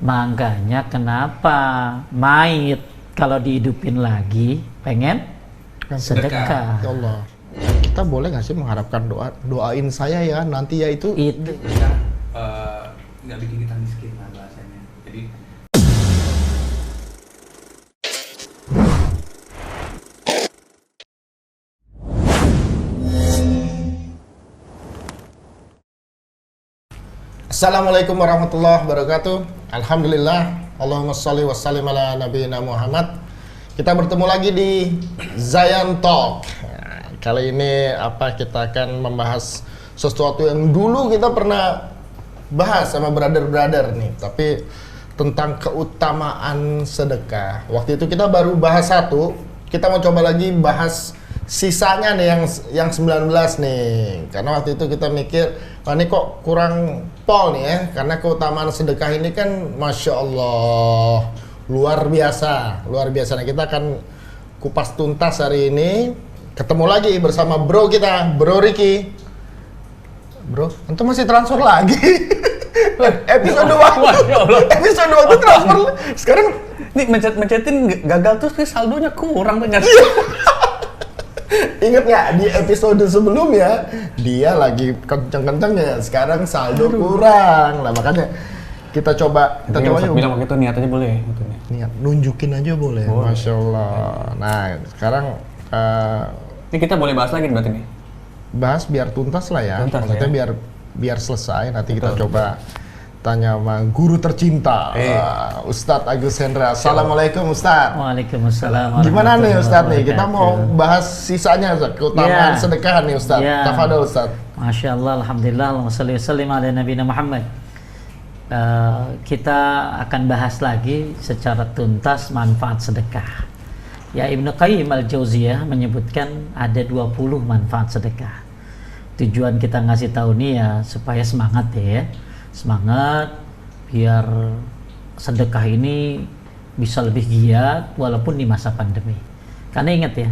Makanya kenapa mayit kalau dihidupin lagi pengen sedekah. Ya Allah, kita boleh nggak sih mengharapkan doain saya ya nanti ya itu kita nggak bikin kita miskin lah bahasanya. Jadi Assalamualaikum warahmatullahi wabarakatuh. Alhamdulillah, Allahumma sholli wa sallim ala nabiyina Muhammad. Kita bertemu lagi di Zayan Talk. Nah, kali ini kita akan membahas sesuatu yang dulu kita pernah bahas sama brother-brother nih, tapi tentang keutamaan sedekah. Waktu itu kita baru bahas satu, kita mau coba lagi bahas sisanya nih yang 19 nih. Karena waktu itu kita mikir, wah ini kok kurang pol nih ya. Karena keutamaan sedekah ini kan Masya Allah luar biasa. Nah kita akan kupas tuntas hari ini. Ketemu lagi bersama bro kita, Bro Ricky. Bro, antum masih transfer lagi? Episode episode waktu transfer. Sekarang nih mencetin gagal terus saldonya kurang ternyata. Ingat nggak di episode sebelumnya dia lagi kenceng-kencengnya, sekarang saldo kurang. Nah makanya kita coba yuk. Bilang begitu niatannya boleh. Niat nunjukin aja boleh. Masya Allah. Nah sekarang ini kita boleh bahas lagi berarti nih. Bahas biar tuntas lah ya. Maksudnya biar selesai. Nanti kita coba tanya sama guru tercinta, Ustadz Agus Hendra. Assalamualaikum Ustadz. Waalaikumsalam. Gimana nih Ustadz nih? Kita mau bahas sisanya keutamaan sedekah nih Ustadz. Tafadhol Ustadz. Masya Allah, Alhamdulillah, Allahumma sholli wa sallim ala nabiyina Muhammad. Kita akan bahas lagi secara tuntas manfaat sedekah. Ya, Ibnu Qayyim al-Jauziyah menyebutkan ada 20 manfaat sedekah. Tujuan kita ngasih tahu nih ya supaya semangat ya. Semangat biar sedekah ini bisa lebih giat walaupun di masa pandemi. Karena ingat ya,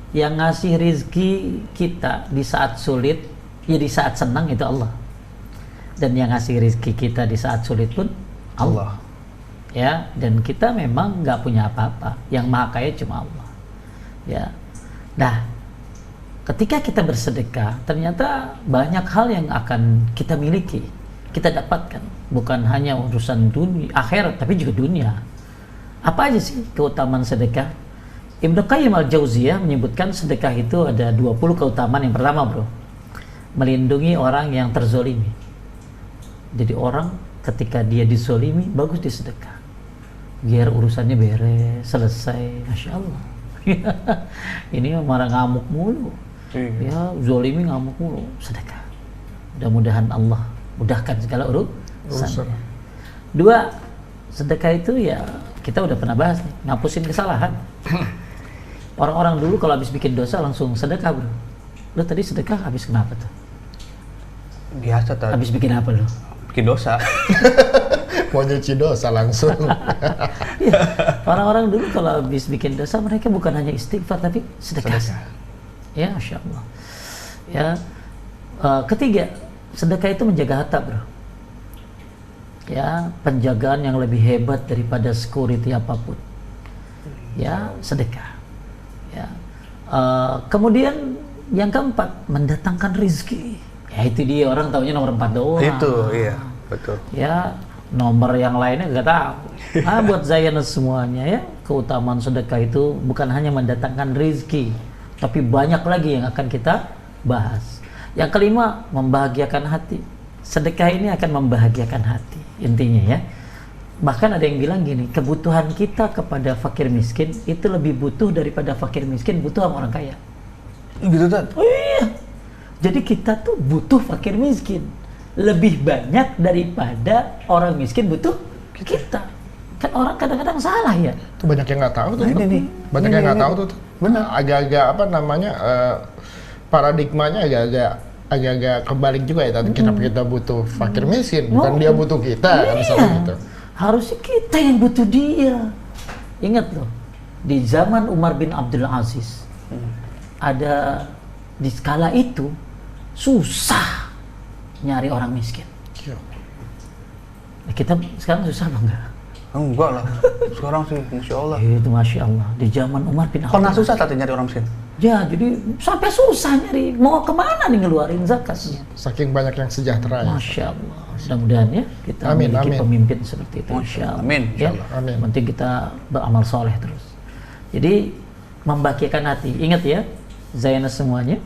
yang ngasih rizki kita di saat sulit, ya di saat senang itu Allah. Dan yang ngasih rizki kita di saat sulit pun Allah. Ya, dan kita memang nggak punya apa-apa. Yang maha kaya cuma Allah. Ya. Nah, ketika kita bersedekah, ternyata banyak hal yang akan kita miliki, kita dapatkan, bukan hanya urusan dunia, akhirat, tapi juga dunia. Apa aja sih keutamaan sedekah? Ibnu Qayyim al-Jauziyah menyebutkan sedekah itu ada 20 keutamaan. Yang pertama bro, melindungi orang yang terzolimi. Jadi orang ketika dia dizolimi, bagus disedekah, biar urusannya beres, selesai. Masya Allah. Ini marah ngamuk mulu, ya zolimi ngamuk mulu, sedekah. Mudah-mudahan Allah mudahkan segala urusan. Dua, sedekah itu ya kita udah pernah bahas nih, ngapusin kesalahan. Orang-orang dulu kalau habis bikin dosa langsung sedekah bro. Lo tadi sedekah habis kenapa tuh? Biasa tadi. Habis bikin apa lo? Bikin dosa. Mau nyuci dosa langsung. Ya, orang-orang dulu kalau habis bikin dosa mereka bukan hanya istighfar tapi sedekah. Ya, Masya Allah. Ya, ketiga, sedekah itu menjaga harta bro. Ya, penjagaan yang lebih hebat daripada security apapun. Ya, sedekah. Ya, kemudian yang keempat, mendatangkan rezeki. Ya itu dia, orang taunya nomor 4 doang. Itu, iya, betul. Ya, nomor yang lainnya gak tahu. Buat Zayan semuanya ya, keutamaan sedekah itu bukan hanya mendatangkan rezeki, tapi banyak lagi yang akan kita bahas. Yang kelima, membahagiakan hati. Sedekah ini akan membahagiakan hati, intinya ya. Bahkan ada yang bilang gini, kebutuhan kita kepada fakir miskin itu lebih butuh daripada fakir miskin butuh sama orang kaya. Gitu kan? Oh iya. Jadi kita tuh butuh fakir miskin lebih banyak daripada orang miskin butuh kita. Kan orang kadang-kadang salah ya. Itu banyak yang nggak tahu tuh. Nah, ini. Banyak yang nggak tahu tuh. Benar. Agak-agak paradigmanya agak-agak kebalik juga ya. Tadi kita butuh fakir miskin, bukan dia butuh kita kan misalnya gitu. Harusnya kita yang butuh dia. Ingat loh, di zaman Umar bin Abdul Aziz ada di skala itu susah nyari orang miskin. Kita sekarang susah apa enggak? Enggak lah. Sekarang sih, Masya Allah. Itu Masya Allah. Di zaman Umar bin Pernah Khattab. susah tadi nyari orang miskin? Ya, jadi sampai susah nyari. Mau kemana nih ngeluarin zakatnya? Saking banyak yang sejahtera ya. Masya Allah. Mudah-mudahan ya kita Amin, memiliki amin. pemimpin seperti itu. Masya Allah. Insya Allah. Amin, Ya, insya Allah. Amin. yang penting kita beramal soleh terus. Jadi membahagiakan hati. Ingat ya, Zainah semuanya,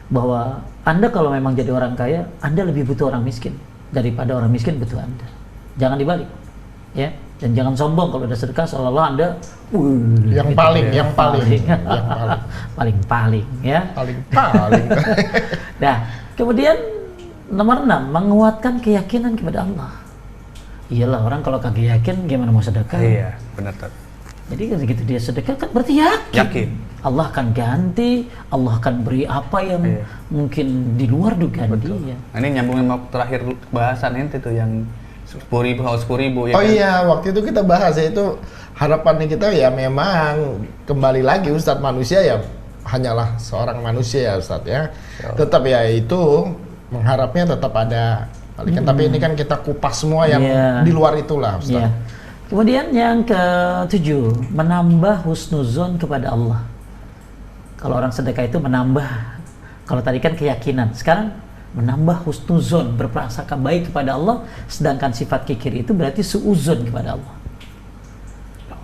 bahwa Anda kalau memang jadi orang kaya, Anda lebih butuh orang miskin daripada orang miskin butuh Anda. Jangan dibalik, ya. Dan jangan sombong kalau udah sedekah seolah-olah Anda Yang gitu paling, ya. yang paling, yang paling, ya. paling. Nah, kemudian nomor 6, menguatkan keyakinan kepada Allah. Iyalah, orang kalau kagak yakin gimana mau sedekah? Iya, benar Tad. Jadi begitu dia sedekah kan berarti yakin. Yakin. Allah akan ganti, Allah akan beri apa yang Iya. mungkin di luar dugaan dia. Nah, ini nyambungin sama terakhir bahasan ente tuh yang 10.000 kalau 10.000 ya. Oh kan? iya, waktu itu kita bahas ya, itu harapannya kita ya memang kembali lagi Ustadz, manusia ya hanyalah seorang manusia ya Ustadz ya. Tetap ya itu mengharapnya tetap ada balikan. Tapi ini kan kita kupas semua yang Iya. di luar itulah Ustadz. Ya. Kemudian yang ke-7, menambah husnuzon kepada Allah. Kalau orang sedekah itu menambah, kalau tadi kan keyakinan, sekarang menambah husnuzon, berprasangka baik kepada Allah, sedangkan sifat kikir itu berarti suuzon kepada Allah.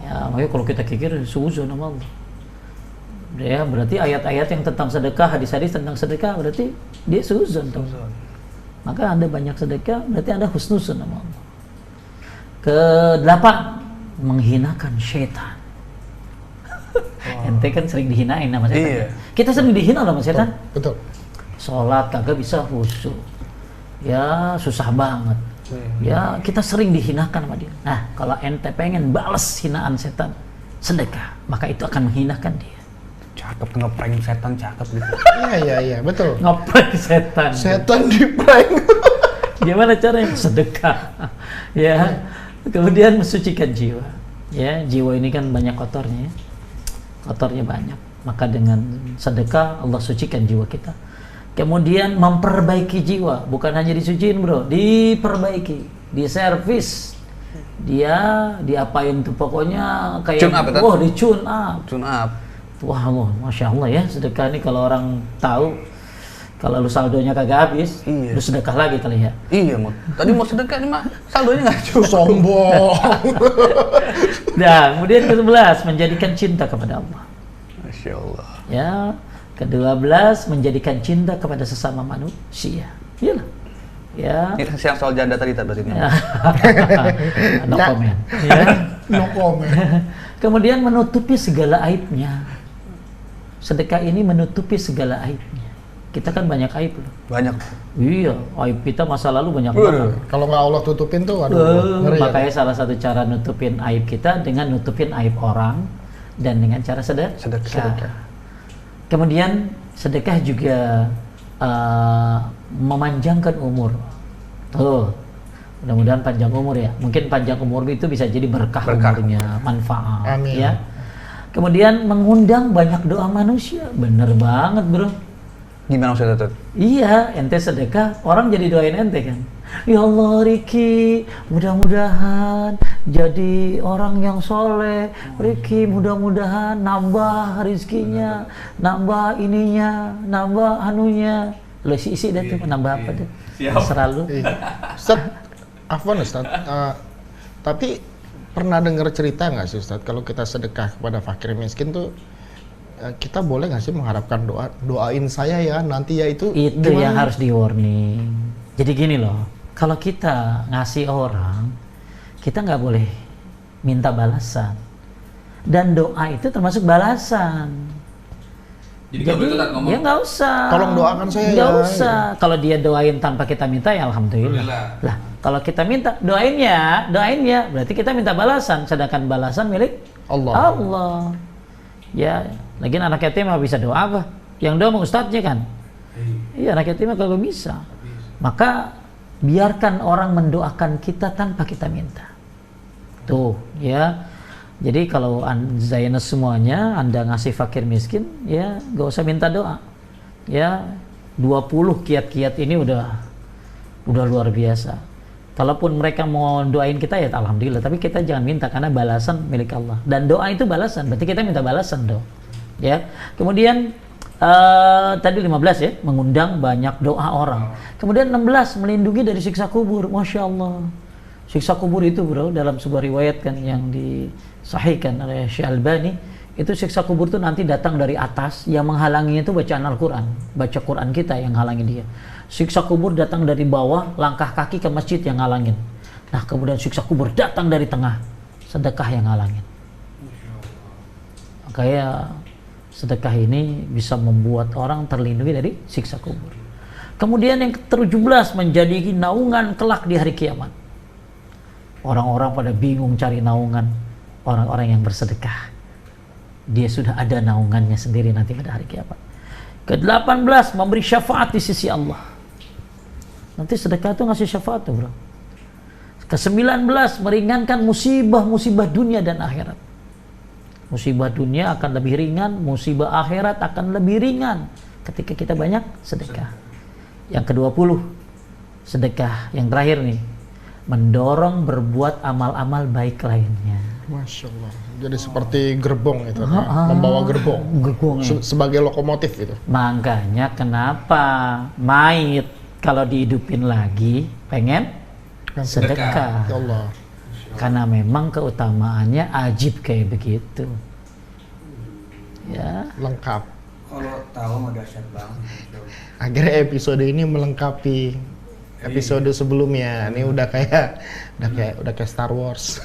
Ya, makanya kalau kita kikir suuzon sama Allah. Ya, berarti ayat-ayat yang tentang sedekah, hadis-hadis tentang sedekah berarti dia suuzon. Maka Anda banyak sedekah, berarti Anda husnuzon sama Allah. Ke-8, menghinakan syaitan. Ente kan sering dihinain sama setan. Iya. Kita sering dihina sama setan. Betul. Sholat kagak bisa khusyuk. Ya susah banget. Ya kita sering dihinakan sama dia. Nah kalau ente pengen balas hinaan setan, sedekah, maka itu akan menghinakan dia. Cakep tuh, ngeprank setan cakep gitu. Iya, betul. Ngeprank setan. Setan di prank. Gimana caranya? Sedekah. Ya. Kemudian mensucikan jiwa. Ya, jiwa ini kan banyak kotornya. Ya. Kotornya banyak. Maka dengan sedekah Allah sucikan jiwa kita. Kemudian memperbaiki jiwa, bukan hanya disuciin bro, diperbaiki, diservis. Dia diapain tuh pokoknya kayak Tune up, wah di tune up. Tune up. Wah Allah, Masya Allah ya, sedekah ini kalau orang tahu, kalau lu saldonya kagak habis, Iya. lu sedekah lagi kali ya. Iya, Mut. Tadi mau sedekah nih, Mak. Saldonya nggak cukup. Sombong. Nah, kemudian ke-11, menjadikan cinta kepada Allah. Masya Allah. Ya, ke-12, menjadikan cinta kepada sesama manusia. Iyalah. Ya. Ini yang soal janda tadi berarti ini. No Ya. comment. Ya. No comment. Kemudian menutupi segala aibnya. Sedekah ini menutupi segala aibnya. Kita kan banyak aib loh. Banyak. Iya, aib kita masa lalu banyak banget. Kalau nggak Allah tutupin tuh, aduh, ngeri ya. Makanya salah satu cara nutupin aib kita dengan nutupin aib orang dan dengan cara sedekah. Sedekah. Kemudian sedekah juga memanjangkan umur. Tuh, mudah-mudahan panjang umur ya. Mungkin panjang umur itu bisa jadi berkah. Umurnya, manfaat. Amin. Ya. Kemudian mengundang banyak doa manusia. Bener banget bro. Gimana Ustaz Tutut? Iya, ente sedekah, orang jadi doain ente kan. Ya Allah Riki, mudah-mudahan jadi orang yang soleh. Riki, mudah-mudahan nambah rizkinya, nambah ininya, nambah anunya. Lo isi deh tuh, nambah apa deh? Siap. Terserah lu. Iya. Ustaz, afwan Ustaz, tapi pernah dengar cerita nggak sih Ustaz, kalau kita sedekah kepada fakir miskin tuh, kita boleh nggak sih mengharapkan doain saya ya nanti ya itu Itu gimana? yang harus di warning. Jadi gini loh, kalau kita ngasih orang, kita nggak boleh minta balasan. Dan doa itu termasuk balasan. Jadi nggak boleh telat ngomong. Ya nggak usah. Tolong doakan saya Nggak ya. usah. Kalau dia doain tanpa kita minta ya alhamdulillah. Alhamdulillah. Lah, kalau kita minta doain ya, berarti kita minta balasan. Sedangkan balasan milik Allah. Ya, lagian anak yatim mah bisa doa apa? Yang doa mah ustadznya kan? Iya, anak yatim mah kagak bisa. Maka biarkan orang mendoakan kita tanpa kita minta. Tuh, ya. Jadi kalau Zainah semuanya Anda ngasih fakir miskin, ya gak usah minta doa. Ya, 20 kiat-kiat ini udah luar biasa. Kalaupun mereka mau doain kita ya alhamdulillah, tapi kita jangan minta karena balasan milik Allah. Dan doa itu balasan, berarti kita minta balasan dong. Ya. Kemudian tadi 15 ya, mengundang banyak doa orang. Kemudian 16 melindungi dari siksa kubur. Masya Allah. Siksa kubur itu bro, dalam sebuah riwayat kan yang disahihkan oleh Syekh Albani, itu siksa kubur itu nanti datang dari atas, yang menghalanginya itu bacaan Al-Quran, baca Quran kita yang halangi dia. Siksa kubur datang dari bawah, langkah kaki ke masjid yang ngalangin. Nah kemudian siksa kubur datang dari tengah, sedekah yang ngalangin. Kayak sedekah ini bisa membuat orang terlindungi dari siksa kubur. Kemudian yang ke-17 menjadi naungan kelak di hari kiamat. Orang-orang pada bingung cari naungan, orang-orang yang bersedekah. Dia sudah ada naungannya sendiri nanti pada hari kiamat. Ke-18 memberi syafaat di sisi Allah. Nanti sedekah itu ngasih syafaat tuh bro. Ke-19 meringankan musibah-musibah dunia dan akhirat. Musibah dunia akan lebih ringan, musibah akhirat akan lebih ringan ketika kita banyak sedekah. Yang ke-20 sedekah yang terakhir nih, mendorong berbuat amal-amal baik lainnya. Masya Allah. Jadi seperti gerbong itu, membawa gerbong sebagai lokomotif itu. Makanya kenapa mayit kalau dihidupin lagi pengen sedekah. Ya Allah. Karena memang keutamaannya ajib kayak begitu. Ya. Lengkap. Kalau tahu mah dahsyat banget. Akhirnya episode ini melengkapi episode sebelumnya. Ini udah kayak Star Wars.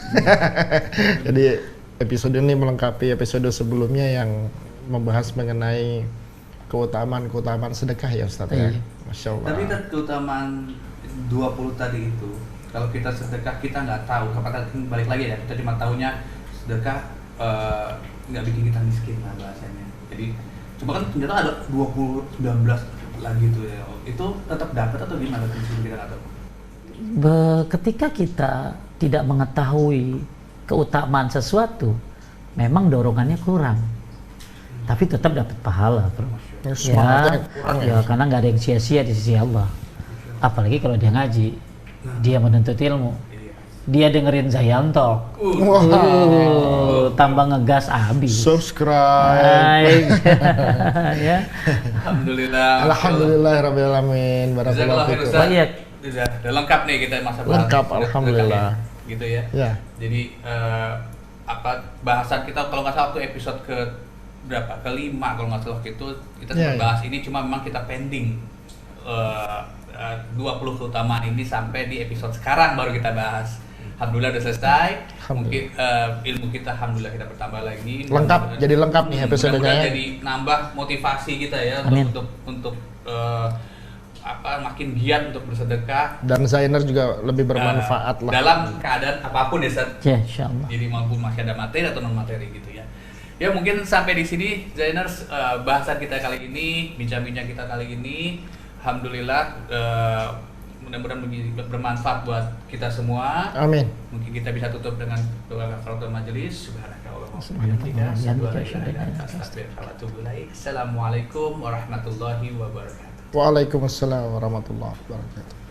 Jadi episode ini melengkapi episode sebelumnya yang membahas mengenai keutamaan sedekah ya Ustaz ya. Masya Allah. Tapi kan keutamaan 20 tadi itu, kalau kita sedekah kita nggak tahu, balik lagi ya, kita cuma tahunya sedekah nggak bikin kita miskin lah bahasanya. Jadi cuma kan ternyata ada 19 lagi tuh ya, itu tetap dapat atau gimana prinsip kita nggak tahu? Ketika kita tidak mengetahui keutamaan sesuatu, memang dorongannya kurang, tapi tetap dapat pahala bro. Ya, karena nggak ada yang sia-sia di sisi Allah. Apalagi kalau dia ngaji, dia menuntut ilmu, dia dengerin Zayan Talk, tambah ngegas abis. Subscribe. Ya. Alhamdulillah rabbil alamin. Barakallahu fikum. Udah lengkap nih kita masa lengkap alhamdulillah. Gitu ya. Ya. Jadi bahasan kita kalau nggak salah waktu episode ke-5 kalau nggak salah gitu kita bahas ini, cuma memang kita pending 20 keutamaan ini sampai di episode sekarang baru kita bahas. Alhamdulillah udah selesai. Mungkin ilmu kita alhamdulillah kita bertambah lagi. Lengkap, jadi lengkap nih episodenya ya. Jadi nambah motivasi kita ya untuk makin giat untuk bersedekah. Dan Zainer juga lebih bermanfaat lah. Dalam keadaan apapun ya, Ustaz. Ya, insyaallah. Jadi maupun masih ada materi atau non materi gitu ya. Ya mungkin sampai di sini Zainers bahasan kita kali ini, bincang-bincang kita kali ini, alhamdulillah mudah-mudahan bermanfaat buat kita semua. Amin. Mungkin kita bisa tutup dengan doa kafaratul majelis. Assalamualaikum warahmatullahi wabarakatuh. Waalaikumsalam warahmatullahi wabarakatuh.